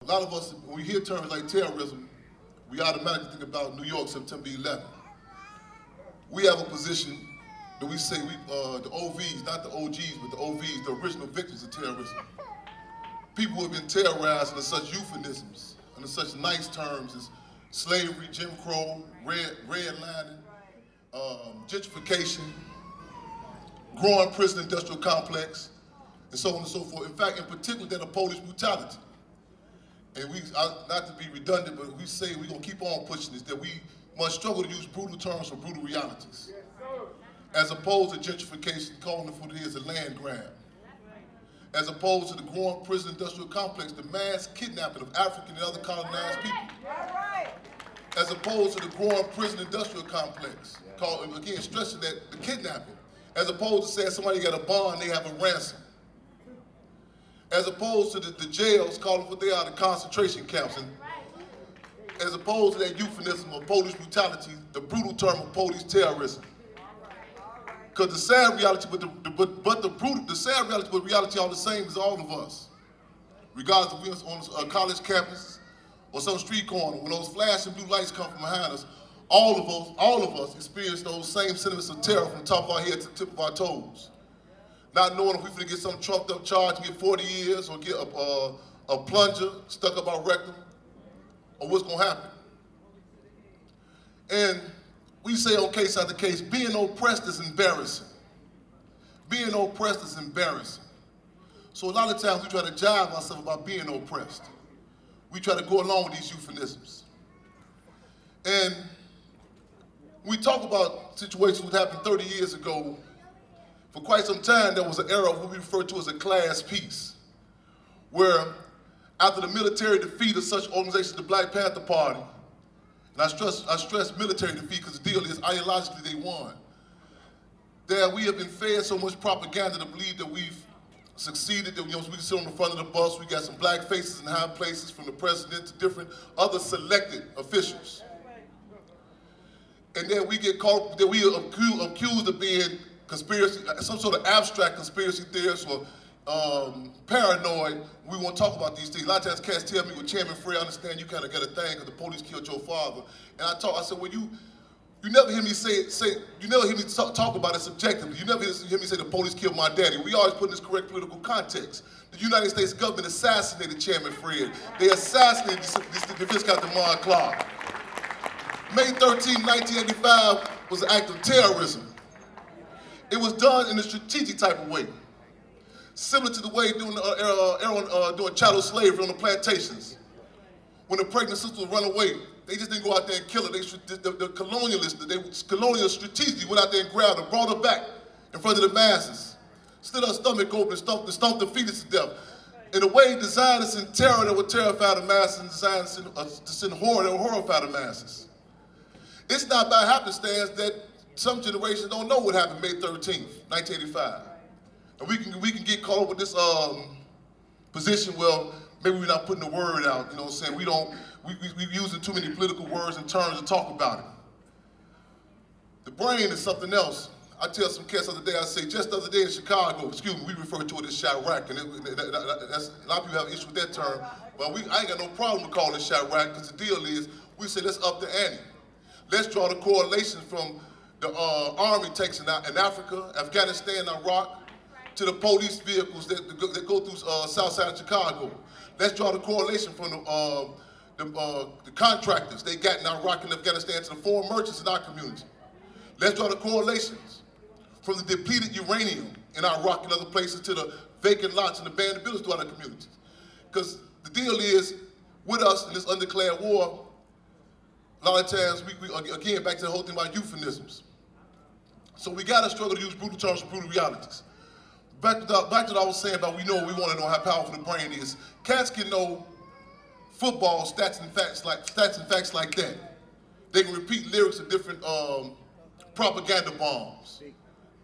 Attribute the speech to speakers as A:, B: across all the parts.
A: A lot of us, when we hear terms like terrorism, we automatically think about New York, September 11th. We have a position that we say the OVs, not the OGs, but the OVs, the original victims of terrorism. People who have been terrorized under such euphemisms, under such nice terms as slavery, Jim Crow, redlining, gentrification, growing prison industrial complex, and so on and so forth. In fact, in particular, that of Polish brutality. And we, not to be redundant, but we say we're going to keep on pushing this, that we must struggle to use brutal terms for brutal realities. As opposed to gentrification, calling for it as a land grab. As opposed to the growing prison industrial complex, the mass kidnapping of African and other colonized people. As opposed to the growing prison industrial complex, called, again, stressing that the kidnapping. As opposed to saying somebody got a bond, they have a ransom. As opposed to the jails calling for they are the concentration camps. And as opposed to that euphemism of Polish brutality, the brutal term of police terrorism. Because the sad reality, the sad reality, but reality all the same is all of us. Regardless if we're on a college campus or some street corner, when those flashing blue lights come from behind us, all of us experience those same sentiments of terror from the top of our head to the tip of our toes. Not knowing if we're going to get some trumped up charge and get 40 years or get a plunger stuck up our rectum, or what's going to happen. And we say on case after case, being oppressed is embarrassing. Being oppressed is embarrassing. So a lot of times we try to jive ourselves about being oppressed. We try to go along with these euphemisms. And we talk about situations that happened 30 years ago. For quite some time, there was an era of what we refer to as a class peace, where after the military defeat of such organizations as the Black Panther Party, and I stress military defeat because the deal is ideologically they won, that we have been fed so much propaganda to believe that we've succeeded, that we can sit on the front of the bus, we got some black faces in high places from the president to different other selected officials. And then we get caught, that we are accused of being conspiracy, some sort of abstract conspiracy theorists or paranoid. We won't talk about these things. A lot of times cats tell me, well, Chairman Fred, I understand you kind of got a thing because the police killed your father. And I said, well, you never hear me you never hear me talk about it subjectively. You never hear me say the police killed my daddy. We always put in this correct political context. The United States government assassinated Chairman Fred. They assassinated the defense captain Mark Clark. May 13, 1985 was an act of terrorism. It was done in a strategic type of way, similar to the way doing chattel slavery on the plantations. When the pregnant sister would run away, they just didn't go out there and kill her. The colonialists strategically went out there and grabbed her, brought her back in front of the masses, stood her stomach open and stomped the fetus to death. In a way designed to send terror that would terrify the masses and designed to send horror that would horrify the masses. It's not by happenstance that some generations don't know what happened May 13th, 1985. And we can get caught up with this position, well, maybe we're not putting the word out, you know what I'm saying? We're using too many political words and terms to talk about it. The brain is something else. I tell some cats the other day, I say, just the other day in Chicago, we refer to it as Chirac, and a lot of people have an issue with that term, but I ain't got no problem with calling it Chirac, because the deal is, we say, let's up the ante. Let's draw the correlation from the army takes in Africa, Afghanistan, Iraq, to the police vehicles that go through south side of Chicago. Let's draw the correlation from the contractors they got in Iraq and Afghanistan to the foreign merchants in our community. Let's draw the correlations from the depleted uranium in Iraq and other places to the vacant lots and abandoned buildings throughout our communities. Because the deal is, with us in this undeclared war, a lot of times, again, back to the whole thing about euphemisms. So we gotta struggle to use brutal terms for brutal realities. Back to what I was saying about we want to know how powerful the brain is. Cats can know football stats and facts like that. They can repeat lyrics of different propaganda bombs.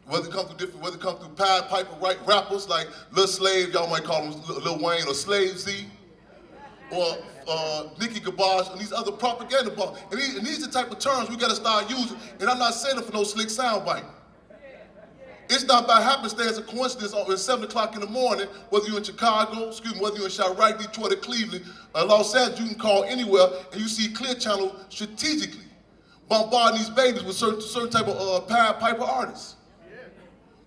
A: Whether it comes through Pied Piper rappers like Lil Slave, y'all might call him Lil Wayne, or Slave Z, or Nicki Garbage, and these other propaganda bombs. And these are the type of terms we gotta start using. And I'm not saying it for no slick soundbite. It's not by happenstance or coincidence at 7 o'clock in the morning, whether you're in Chicago, whether you're in Chirac, Detroit, or Cleveland, or Los Angeles, you can call anywhere, and you see Clear Channel strategically bombarding these babies with certain type of Piper artists.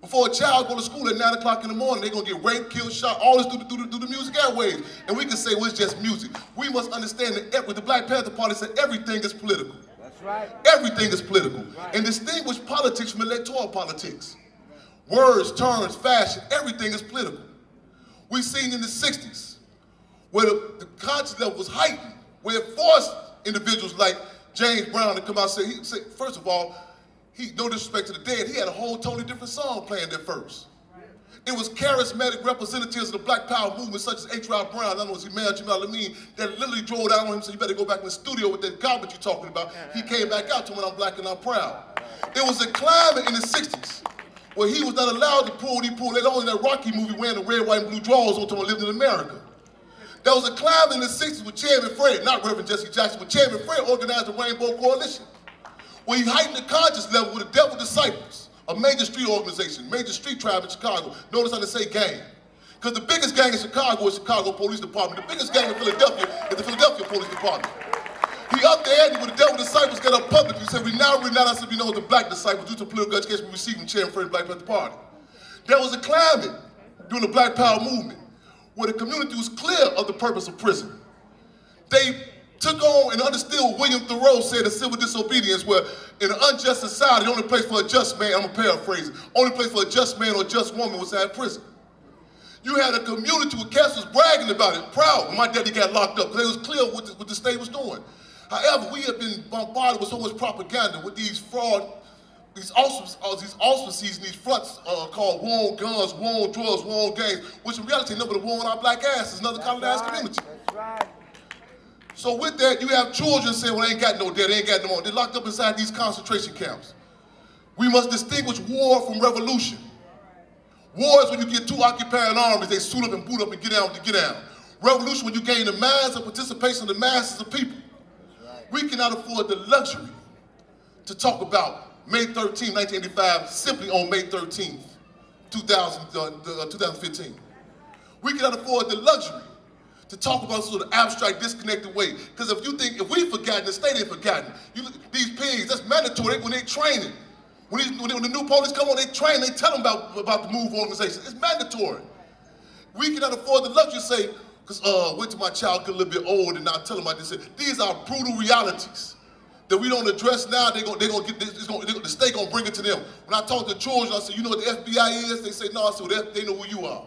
A: Before a child go to school at 9 o'clock in the morning, they're going to get raped, killed, shot, all this through the music airwaves. And we can say, well, it's just music. We must understand that with the Black Panther Party said everything is political.
B: That's right.
A: Everything is political. Right. And distinguish politics from electoral politics. Words, terms, fashion, everything is political. We've seen in the 60s where the conscience level was heightened, where it forced individuals like James Brown to come out and say, first of all, no disrespect to the dead, he had a whole totally different song playing there first. It was charismatic representatives of the Black Power movement, such as H. Rod Brown, I don't know if it's Jamal Lamine, that literally drove down on him and said, you better go back in the studio with that garbage you're talking about. He came back out to when I'm black and I'm proud. It was a climate in the 60s where he was not allowed to pull what he pulled. They only that Rocky movie wearing the red, white, and blue drawers on until he lived in America. There was a climate in the 60s with Chairman Fred, not Reverend Jesse Jackson, but Chairman Fred organized the Rainbow Coalition, where he heightened the conscious level with the Devil Disciples, a major street organization, major street tribe in Chicago. Notice how they say gang. Because the biggest gang in Chicago is Chicago Police Department. The biggest gang in Philadelphia is the Philadelphia Police Department. He up there and with the Devil Disciples got up publicly and said, we now renounce and be known as the Black Disciples due to political education we received from Chairman Fred Black Panther Party. There was a climate during the Black Power movement where the community was clear of the purpose of prison. They took on and understood what William Thoreau said in Civil Disobedience, where in an unjust society, the only place for a just man, I'm gonna paraphrase it, only place for a just man or a just woman was at prison. You had a community where cats was bragging about it, proud when my daddy got locked up, because it was clear what the state was doing. However, we have been bombarded with so much propaganda with these fraud, these auspices and these fronts called war on guns, war on drugs, war on gangs, which in reality ain't nothing but a war on our black asses, another colonized community.
B: That's right.
A: So with that, you have children saying, well, they ain't got no dad, they ain't got no more. They're locked up inside these concentration camps. We must distinguish war from revolution. War is when you get two occupying armies, they suit up and boot up and get down to get down. Revolution when you gain the minds of participation of the masses of people. We cannot afford the luxury to talk about May 13, 1985, simply on May 13th, 2015. We cannot afford the luxury to talk about sort of abstract, disconnected way. Because if we've forgotten, the state ain't forgotten. These pigs, that's mandatory when they training. When the new police come on, they train, they tell them about the MOVE organization. It's mandatory. We cannot afford the luxury to say, because wait till my child get a little bit old and I'll tell them like this. These are brutal realities that we don't address now. The state gonna bring it to them. When I talk to children, I say, you know what the FBI is? They say, no, I say, well, they know who you are.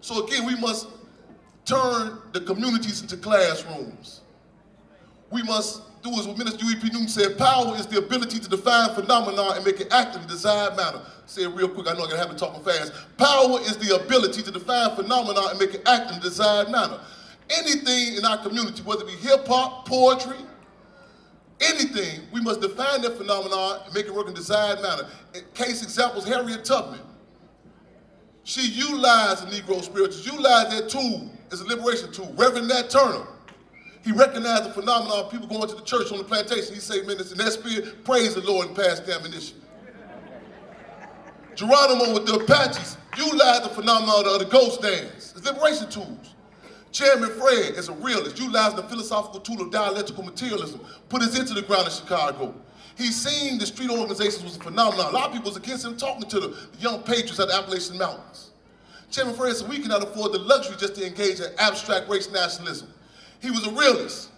A: So again, we must turn the communities into classrooms. We must do as what Minister U.E.P. Newton said, power is the ability to define phenomena and make it act in the desired manner. Say it real quick, I know I'm gonna have it talking fast. Power is the ability to define phenomena and make it act in the desired manner. Anything in our community, whether it be hip hop, poetry, anything, we must define that phenomenon and make it work in the desired manner. Case examples, Harriet Tubman. She utilized the Negro spirituals, utilized that tool as a liberation tool. Reverend Nat Turner, he recognized the phenomenon of people going to the church on the plantation. He said, man, in that spirit, praise the Lord and pass the ammunition. Geronimo with the Apaches utilized the phenomenon of the ghost dance as liberation tools. Chairman Fred, as a realist, utilized the philosophical tool of dialectical materialism, put his ear to the ground in Chicago. He's seen the street organizations was a phenomenon. A lot of people was against him talking to the young patriots at the Appalachian Mountains. Chairman Fred said, we cannot afford the luxury just to engage in abstract race nationalism. He was a realist.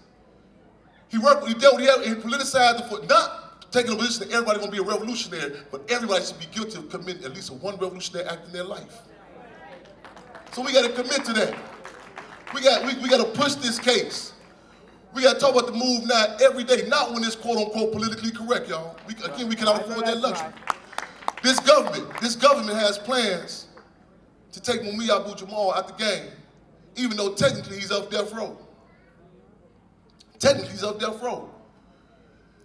A: He politicized the not taking a position that everybody's gonna be a revolutionary, but everybody should be guilty of committing at least one revolutionary act in their life. So we gotta commit to that. We gotta push this case. We gotta talk about the MOVE now every day, not when it's quote unquote politically correct, y'all. We cannot afford that luxury. This government has plans to take Mumia Abu-Jamal out the game, even though technically he's off death row. Technically he's off death row.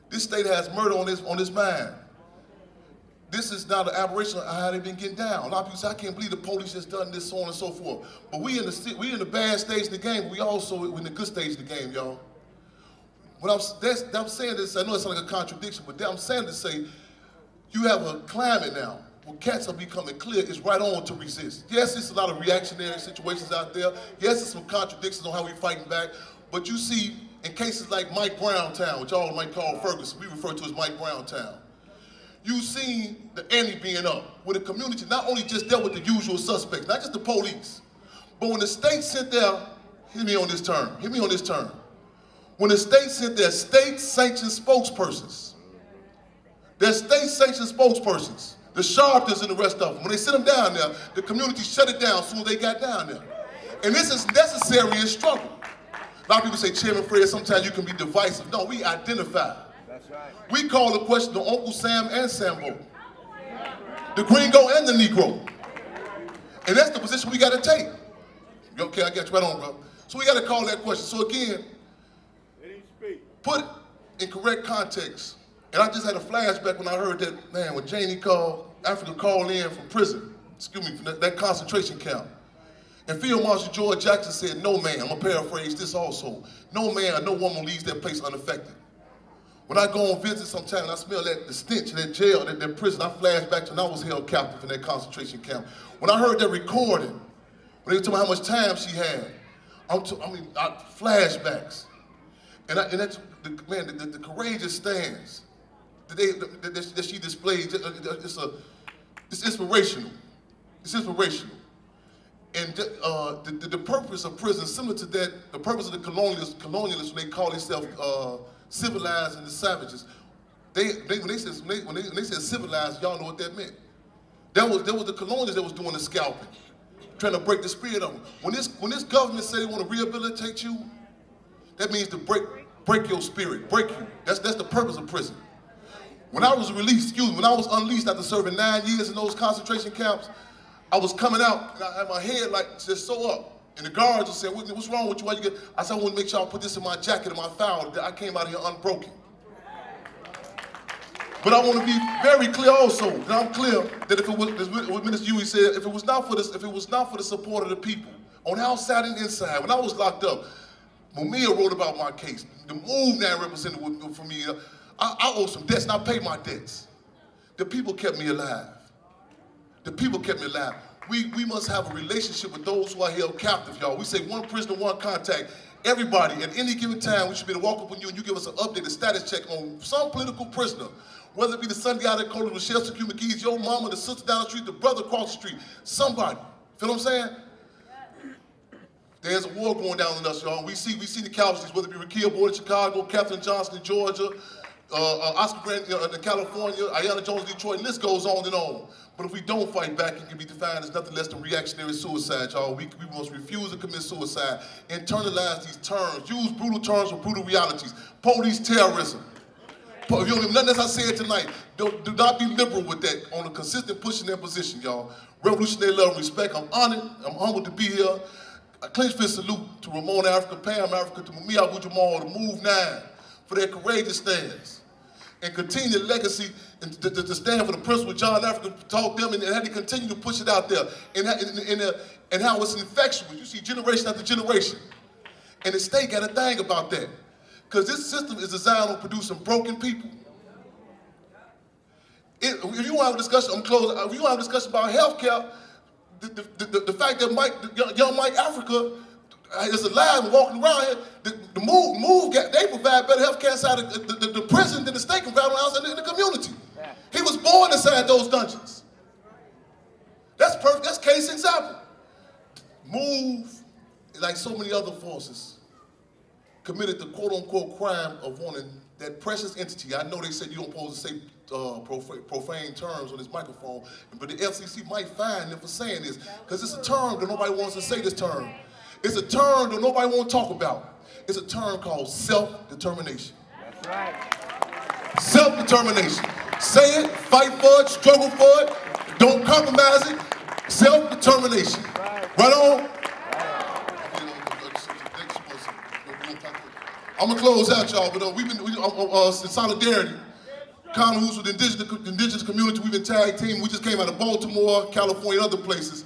A: This state has murder on his mind. This is not an aberration of how they've been getting down. A lot of people say, I can't believe the police just done this, so on and so forth. But we in the bad stage of the game, we also in the good stage of the game, y'all. When I'm saying this, I know it's like a contradiction, but I'm saying to say, you have a climate now what cats are becoming clear is right on to resist. Yes, there's a lot of reactionary situations out there. Yes, there's some contradictions on how we're fighting back. But you see, in cases like Mike Brown Town, which y'all might call Ferguson, we refer to as Mike Brown Town. You've seen the ante being up, where the community not only just dealt with the usual suspects, not just the police, but when the state sent their, hear me on this term, when the state sent their state-sanctioned spokespersons, the Sharptons and the rest of them, when they sent them down there, the community shut it down as soon as they got down there. And this is necessary in struggle. A lot of people say, Chairman Fred, sometimes you can be divisive. No, we identify. That's right. We call the question to Uncle Sam and Sambo, the Gringo and the Negro. And that's the position we got to take. Okay, I got you right on, bro. So we got to call that question. So again, put in correct context. And I just had a flashback when I heard that, man, when Janie Africa called in from prison, from that concentration camp. And Field Marshal George Jackson said, no man, I'm gonna paraphrase this also, no man or no woman leaves that place unaffected. When I go on visit sometimes and I smell the stench of that jail, that prison, I flash back to when I was held captive in that concentration camp. When I heard that recording, when they were talking about how much time she had, flashbacks. And that's, the courageous stance that she displayed, it's inspirational. It's inspirational. And the purpose of prison, similar to that, the purpose of the colonialists when they call themselves civilized and the savages, when they said civilized, y'all know what that meant. That was the colonialists that was doing the scalping, trying to break the spirit of them. When this government say they want to rehabilitate you, that means to break your spirit, break you. That's the purpose of prison. When I was released, when I was unleashed after serving 9 years in those concentration camps, I was coming out and I had my head like just so up. And the guards were saying, what's wrong with you? Why you get? I said, I want to make sure I put this in my jacket and my file, that I came out here unbroken. But I want to be very clear also, that I'm clear that if it was, as Minister Huey said, if it was not for the support of the people, on the outside and inside, when I was locked up, Mumia wrote about my case. The move now represented for me. I owe some debts and I paid my debts. The people kept me alive. The people kept me alive. We must have a relationship with those who are held captive, y'all. We say one prisoner, one contact. Everybody, at any given time, we should be able to walk up on you and you give us an update, a status check on some political prisoner. Whether it be the son guy that called Michelle Secure McKee's, your mama, the sister down the street, the brother across the street, somebody. Feel what I'm saying? There's a war going down in us, y'all. We see the casualties, whether it be Rakia Boyd in Chicago, Katherine Johnson in Georgia, Oscar Grant in California, Ayanna Jones in Detroit, and this goes on and on. But if we don't fight back, it can be defined as nothing less than reactionary suicide, y'all. We must refuse to commit suicide, internalize these terms, use brutal terms for brutal realities. Police terrorism. If you don't even, nothing as I said tonight, do not be liberal with that on a consistent pushing their position, y'all. Revolutionary love and respect. I'm honored, I'm humbled to be here. A clenched fist salute to Ramon Africa, Pam Africa, to Mumia Abu Jamal, to Move 9 for their courageous stance. And continue the legacy and to stand for the principle John Africa taught them and how they continue to push it out there. And how it's infectious. You see generation after generation. And the state got a thing about that. Because this system is designed on producing broken people. If you want to have a discussion, I'm closing. If you want to have a discussion about healthcare, the fact that young Mike Africa is alive and walking around here, the move they provide better healthcare inside the prison than the state can provide outside in the community. Yeah. He was born inside those dungeons. That's perfect. That's case example. Move, like so many other forces, committed the quote-unquote crime of wanting that precious entity. I know they said you don't supposed to say profane terms on this microphone, but the FCC might fine them for saying this, because it's a term that nobody wants to say this term. It's a term that nobody wants to talk about. It's a term called self-determination. That's right. Self-determination. Say it, fight for it, struggle for it, don't compromise it. Self-determination. Right on? I'm gonna close out, y'all, but we've been in solidarity. Kind of who's with the indigenous community, we've been tag team. We just came out of Baltimore, California, and other places.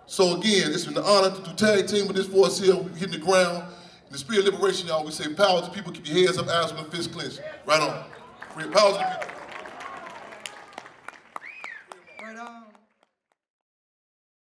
A: So again, it's been an honor to do tag team with this force here, hitting the ground. In the spirit of liberation, y'all, we say power to people, keep your heads up, eyes on the fist clenched. Right on. Power to the people.